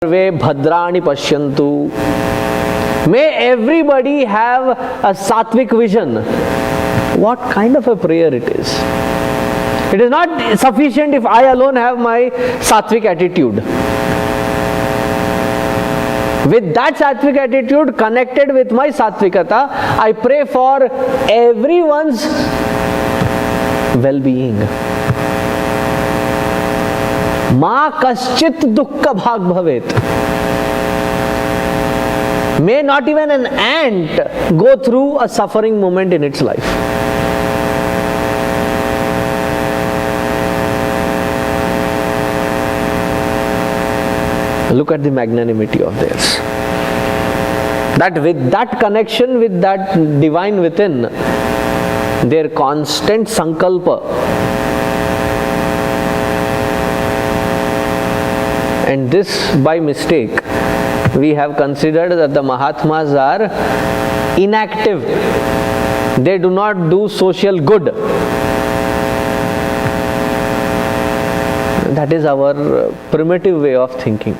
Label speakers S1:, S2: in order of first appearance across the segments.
S1: Sarve bhadrani pashyantu. May everybody have a sattvic vision. What kind of a prayer it is? It is not sufficient if I alone have my sattvic attitude. With that sattvic attitude connected with my sattvikata, I pray for everyone's well-being. Ma kaschit dukkha bhag bhavet. May not even an ant go through a suffering moment in its life. Look at the magnanimity of theirs. That with that connection with that divine within, their constant sankalpa, and this by mistake, we have considered that the Mahatmas are inactive. They do not do social good. That is our primitive way of thinking.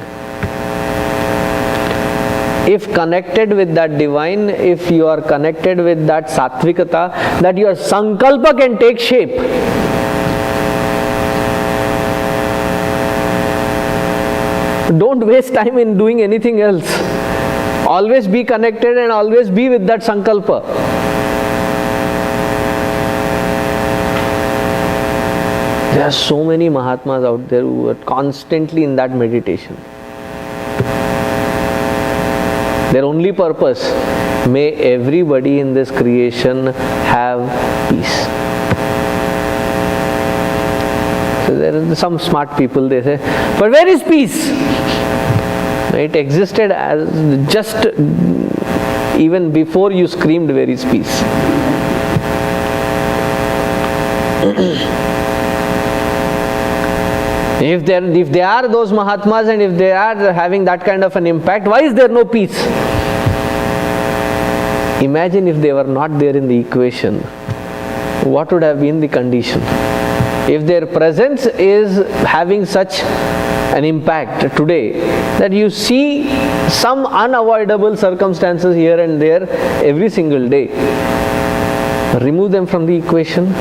S1: If connected with that divine, if you are connected with that sattvikata, that your sankalpa can take shape. Don't waste time in doing anything else. Always be connected and always be with that sankalpa. There are so many Mahatmas out there who are constantly in that meditation. Their only purpose, may everybody in this creation have peace. So there are some smart people, they say, but where is peace? It existed as just even before you screamed, where is peace? If they are those Mahatmas and if they are having that kind of an impact, why is there no peace? Imagine if they were not there in the equation, what would have been the condition? If their presence is having such an impact today that you see some unavoidable circumstances here and there every single day, remove them from the equation.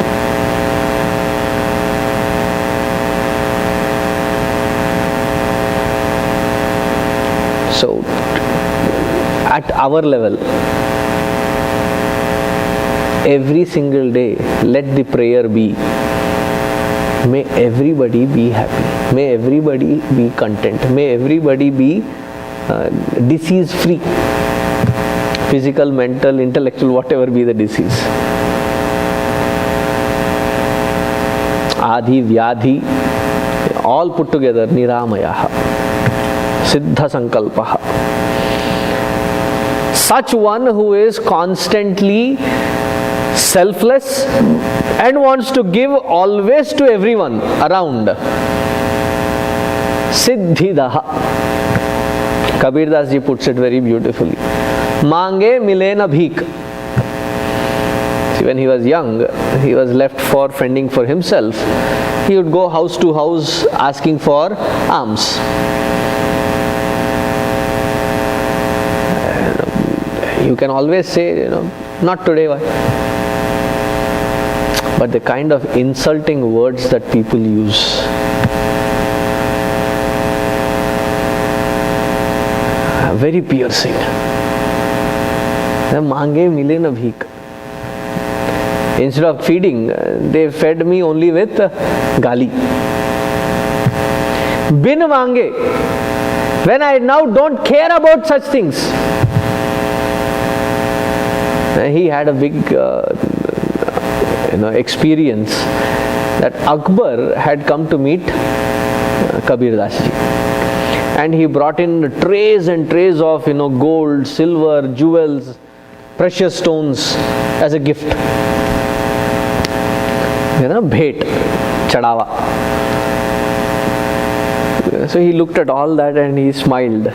S1: So, at our level, every single day, let the prayer be, may everybody be happy, may everybody be content, may everybody be disease free, physical, mental, intellectual, whatever be the disease. Adhi, Vyadhi, all put together, Niramayaha. Siddha Sankalpaha. Such one who is constantly selfless and wants to give always to everyone around. Siddhidaha. Kabir Das ji puts it very beautifully. Mange milena bhik. See, when he was young, he was left for fending for himself. He would go house to house asking for alms. You can always say, not today, why? But the kind of insulting words that people use. Very piercing. Mange mile na bhik. Instead of feeding, they fed me only with gali. Bin mange. When I now don't care about such things. He had a big experience that Akbar had come to meet Kabir Das ji, and he brought in trays and trays of gold, silver, jewels, precious stones as a gift. Bhet, chadawa. So he looked at all that and he smiled.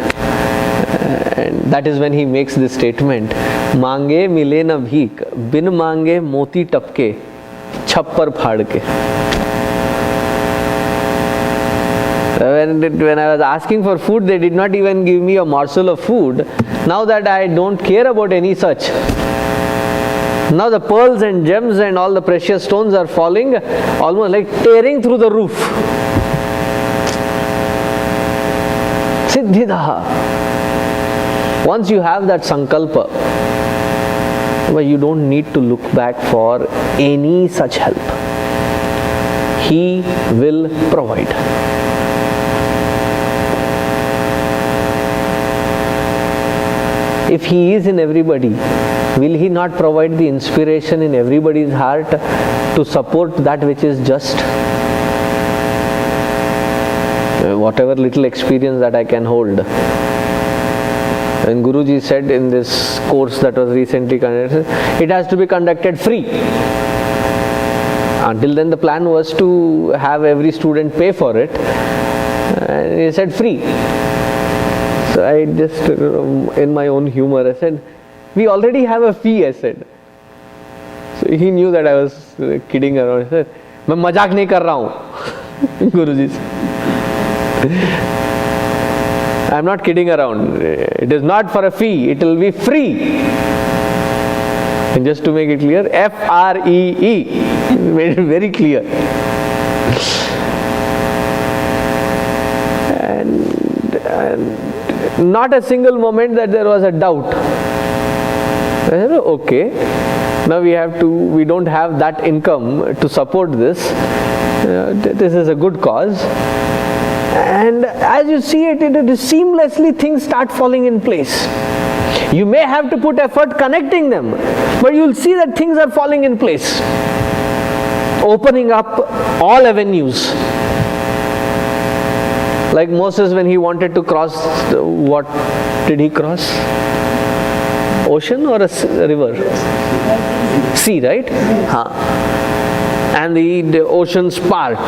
S1: And that is when he makes this statement, Mange mile na bhik, bin mange moti tapke, छप्पर फाड़ के. When I was asking for food, they did not even give me a morsel of food. Now that I don't care about any such, now the pearls and gems and all the precious stones are falling, almost like tearing through the roof. Siddhidaha. Once you have that sankalpa, but you don't need to look back for any such help. He will provide. If He is in everybody, will He not provide the inspiration in everybody's heart to support that which is just? Whatever little experience that I can hold. And Guruji said in this course that was recently conducted, it has to be conducted free. Until then the plan was to have every student pay for it. And he said free. So I just, in my own humor, I said, we already have a fee, I said. So he knew that I was kidding around. He said, मैं मजाक नहीं कर रहा हूँ. Guruji said, I am not kidding around. It is not for a fee. It will be free. And just to make it clear, F-R-E-E. Made it very clear. And not a single moment that there was a doubt. I said, okay, now we don't have that income to support this. This is a good cause. And as you see it seamlessly things start falling in place. You may have to put effort connecting them, but you'll see that things are falling in place. Opening up all avenues. Like Moses, when he wanted to cross, what did he cross? Ocean or a river? Sea, right? And the oceans part.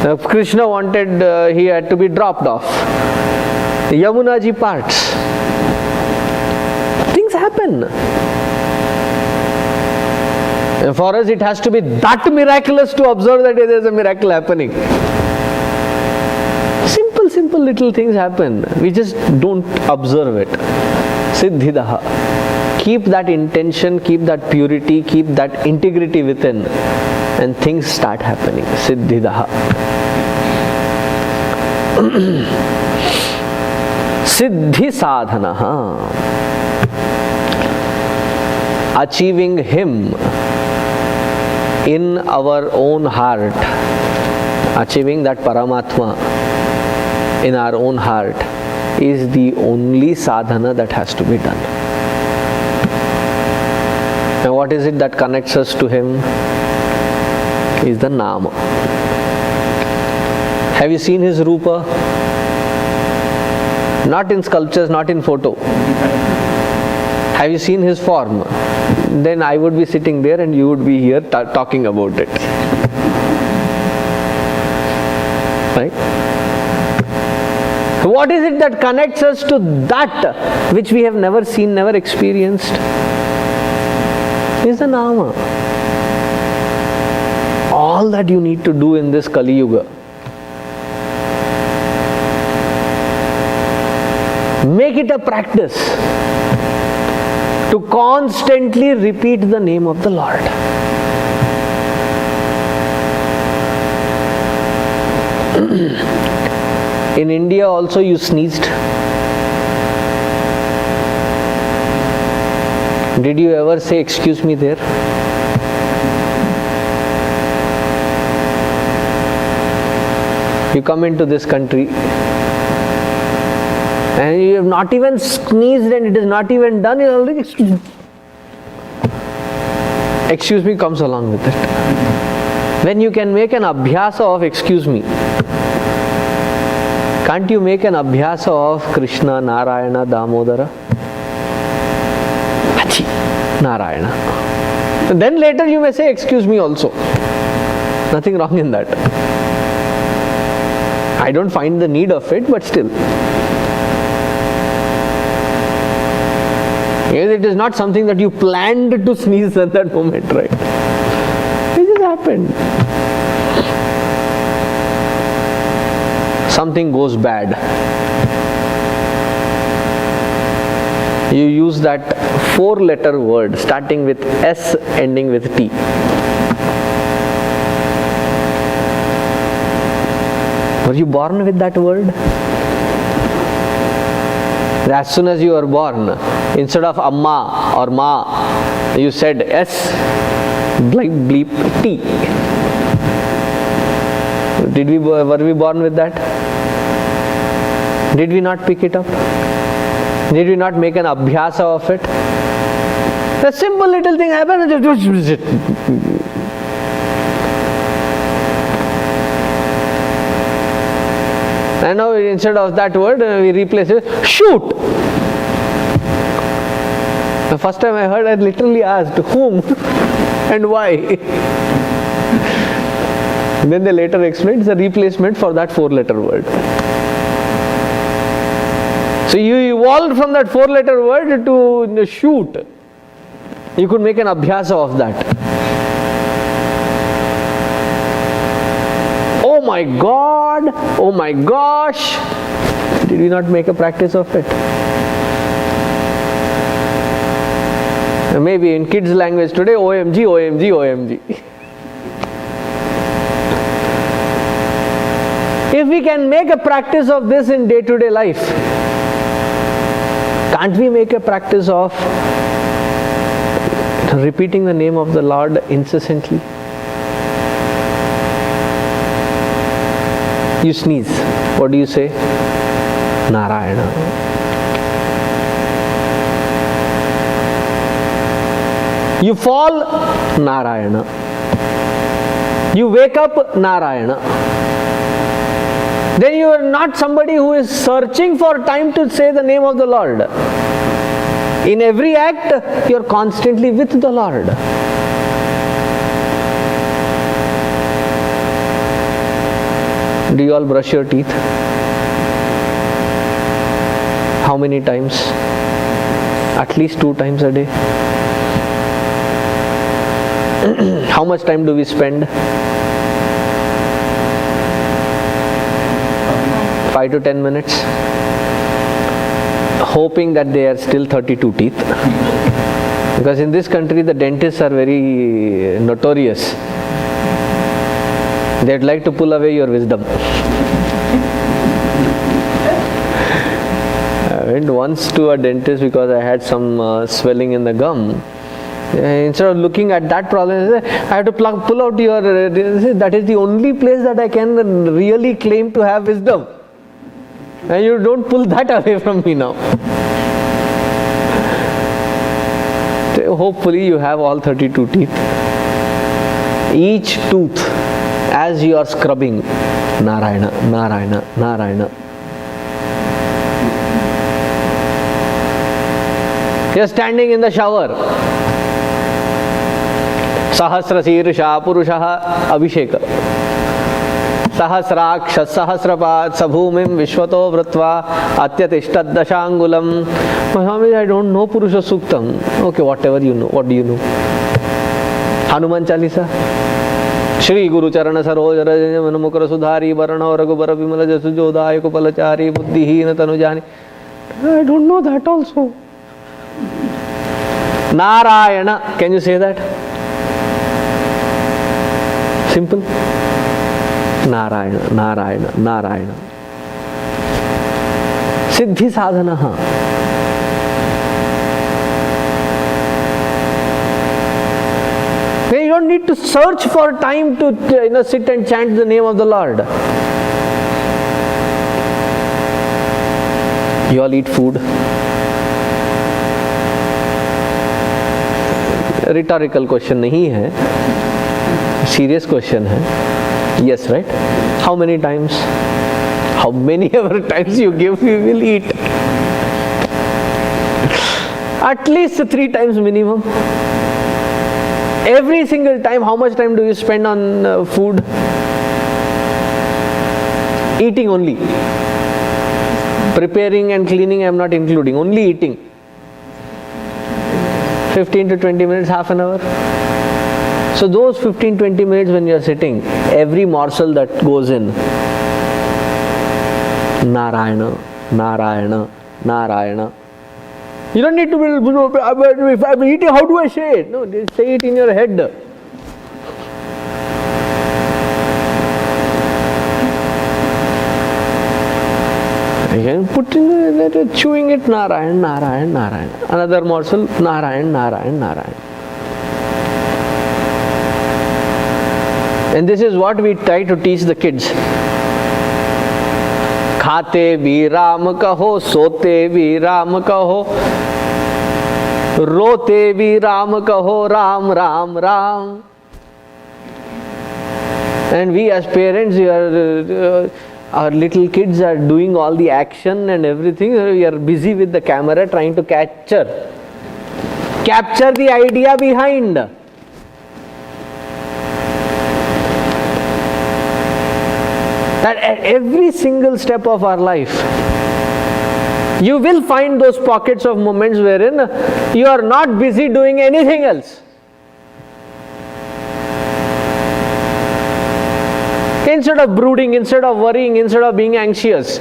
S1: Now, Krishna wanted, he had to be dropped off. The Yamuna ji parts. Things happen. And for us, it has to be that miraculous to observe that there is a miracle happening. Simple little things happen. We just don't observe it. Siddhidaha. Keep that intention, keep that purity, keep that integrity within, and things start happening. Siddhidaha. Siddhi sadhanaha. Achieving Him in our own heart, achieving that Paramatma in our own heart is the only sadhana that has to be done. Now what is it that connects us to Him? Is the Nama. Have you seen His Rupa? Not in sculptures, not in photo. Have you seen His form? Then I would be sitting there and you would be here talking about it. Right? What is it that connects us to that which we have never seen, never experienced? Is the Nama. All that you need to do in this Kali Yuga. Make it a practice to constantly repeat the name of the Lord. In India also you sneezed. Did you ever say excuse me there? You come into this country and you have not even sneezed and it is not even done, you're already excuse me. Excuse me comes along with it. When you can make an abhyasa of excuse me, can't you make an abhyasa of Krishna, Narayana, Damodara? Hachi, Narayana. And then later you may say excuse me also. Nothing wrong in that. I don't find the need of it, but still. It is not something that you planned to sneeze at that moment, right? It just happened. something goes bad, you use that 4-letter word starting with S, ending with T. Were you born with that word? As soon as you were born, instead of Amma or Ma, you said S, bleep, bleep, T. Were we born with that? Did we not pick it up? Did we not make an abhyasa of it? A simple little thing happened. And now instead of that word, we replace it, shoot. The first time I heard, I literally asked, whom and why? Then they later explained it's a replacement for that 4-letter word. So you evolved from that 4-letter word to shoot. You could make an abhyasa of that. Oh my God, oh my gosh. Did we not make a practice of it? Maybe in kids' language today, OMG, OMG, OMG. If we can make a practice of this in day-to-day life, can't we make a practice of repeating the name of the Lord incessantly? You sneeze, what do you say? Narayana. You fall, Narayana. You wake up, Narayana. Then you are not somebody who is searching for time to say the name of the Lord. In every act, you are constantly with the Lord. Do you all brush your teeth? How many times? At least 2 times a day. How much time do we spend? 5 to 10 minutes, hoping that they are still 32 teeth. Because in this country the dentists are very notorious. They'd like to pull away your wisdom. I went once to a dentist because I had some swelling in the gum. Instead of looking at that problem, I have to pull out your, that is the only place that I can really claim to have wisdom. And you don't pull that away from me now. So hopefully you have all 32 teeth. Each tooth, as you are scrubbing, Narayana, Narayana, Narayana. You are standing in the shower. Sahasra Sirsha Purushaha Abhisheka. Sahasraksh Sahasrapat Sabhumim Vishwato Vratva Atyatishtat Dashangulam. Swami, I don't know Purusha Suktam. Okay, whatever you know. What do you know? Hanuman Chalisa. Shri Guru Charana Saroj Rajana Manamukara Sudhari Varana Raghubara Vimala Jasujodaya Kupalachari Buddhihina Tanujani. I don't know that also. Narayana. Can you say that? Simple. Narayana, Narayana, Narayana. Siddhi sadhanaha. You don't need to search for time to sit and chant the name of the Lord. You all eat food. Rhetorical question नहीं है. Serious question है. Yes, right? How many times? How many ever times you give, you will eat. At least 3 times minimum. Every single time, how much time do you spend on food? Eating only. Preparing and cleaning I am not including, only eating. 15 to 20 minutes, half an hour. So those 15-20 minutes when you are sitting, every morsel that goes in, Narayana, Narayana, Narayana. You don't need to be, if I'm eating, how do I say it? No, just say it in your head. You can put in that, chewing it, Narayan, Narayan, Narayan. Another morsel, Narayan, Narayan, Narayan. And this is what we try to teach the kids. खाते भी राम कहो, सोते भी राम कहो, रोते भी राम कहो, Ram Ram Ram. And we as parents, our little kids are doing all the action and everything. We are busy with the camera trying to capture the idea behind. That at every single step of our life, you will find those pockets of moments wherein you are not busy doing anything else. Instead of brooding, instead of worrying, instead of being anxious,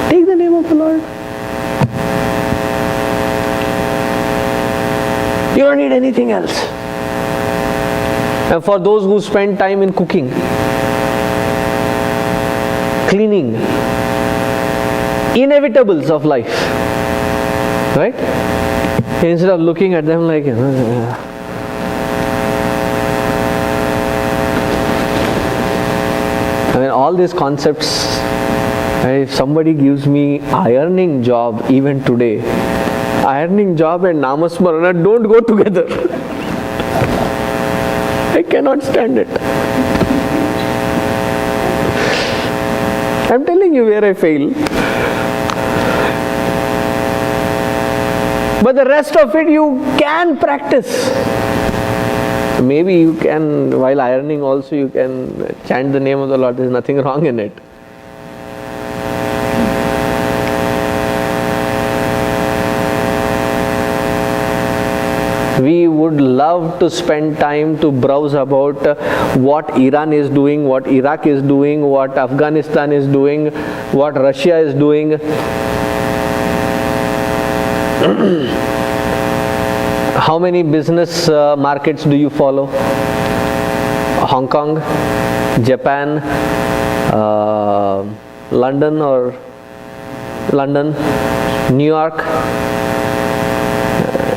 S1: take the name of the Lord. You don't need anything else. And for those who spend time in cooking, cleaning, inevitables of life, right? Instead of looking at them like, all these concepts, if somebody gives me ironing job even today, ironing job and namasmarana don't go together. I cannot stand it. I'm telling you where I fail. But the rest of it you can practice. Maybe you can, while ironing also, you can chant the name of the Lord. There is nothing wrong in it. We would love to spend time to browse about what Iran is doing, what Iraq is doing, what Afghanistan is doing, what Russia is doing. How many business markets do you follow? Hong Kong, Japan, London, New York,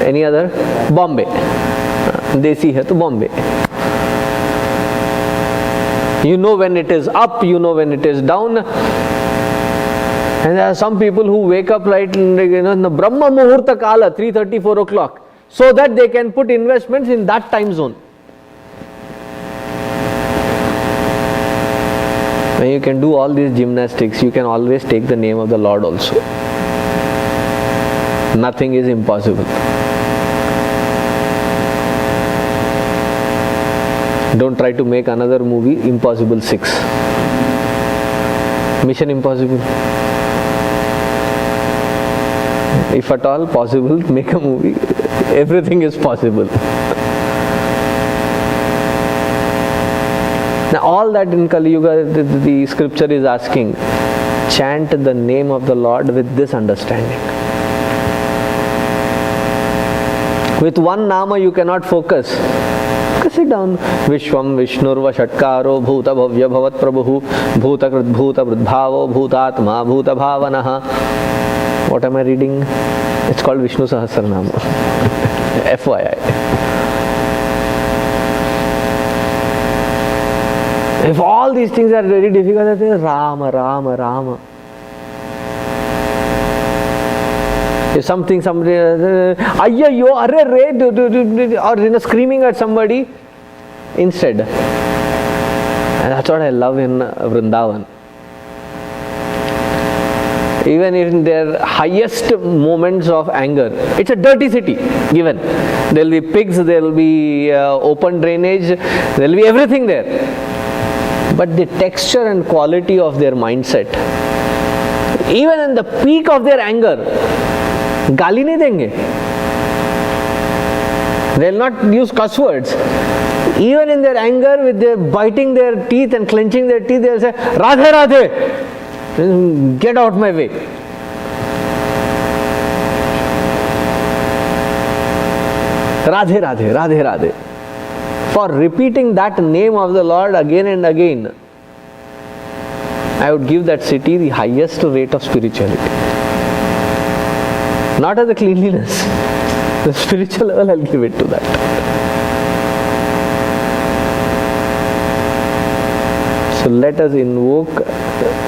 S1: any other? Bombay. Desi hai to Bombay. You know when it is up, you know when it is down. And there are some people who wake up right in the Brahma Muhurta Kala, 3:30, 4 o'clock, so that they can put investments in that time zone. When you can do all these gymnastics, you can always take the name of the Lord also. Nothing is impossible. Don't try to make another movie, Impossible 6. Mission Impossible. If at all possible, make a movie. Everything is possible. Now all that in Kali Yuga, the scripture is asking, chant the name of the Lord with this understanding. With one nama you cannot focus. Sit down. Vishwam Vishnurva Shatkaro Bhuta Bhavya Bhavat Prabhu Bhuta Krit Bhuta Vridbhavo Bhutatma Bhuta Bhavanaha. What am I reading? It's called Vishnu Sahasranamam. FYI. If all these things are very difficult, I say Rama, Rama, Rama. If somebody, ayyo, arre re, or screaming at somebody instead. And that's what I love in Vrindavan. Even in their highest moments of anger, it's a dirty city given. There will be pigs, there will be open drainage, there will be everything there. But the texture and quality of their mindset, even in the peak of their anger, गाली नहीं देंगे. They will not use cuss words. Even in their anger, with their biting their teeth and clenching their teeth, they will say, Radhe Radhe. Get out my way. Radhe, Radhe, Radhe, Radhe. For repeating that name of the Lord again and again, I would give that city the highest rate of spirituality. Not as a cleanliness, the spiritual level, I'll give it to that. So let us invoke,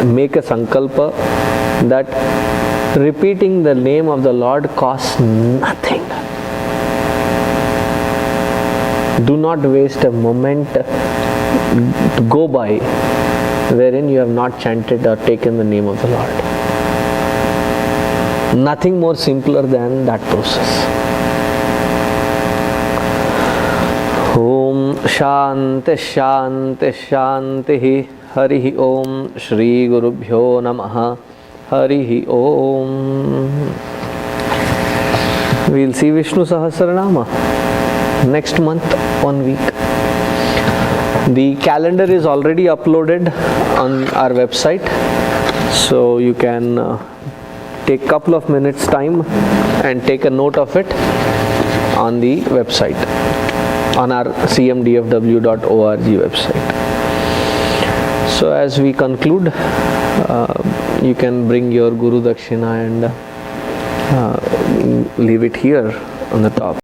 S1: make a sankalpa that repeating the name of the Lord costs nothing. Do not waste a moment to go by wherein you have not chanted or taken the name of the Lord. Nothing more simpler than that process. Om Shanti Shanti Shanti Harihi Om Shri Gurubhyo Namaha Harihi Om. We'll see Vishnu Sahasranamam next month, 1 week. The calendar is already uploaded on our website, so you can take a couple of minutes time and take a note of it on the website, on our cmdfw.org website. So as we conclude, you can bring your Guru Dakshina and leave it here on the top.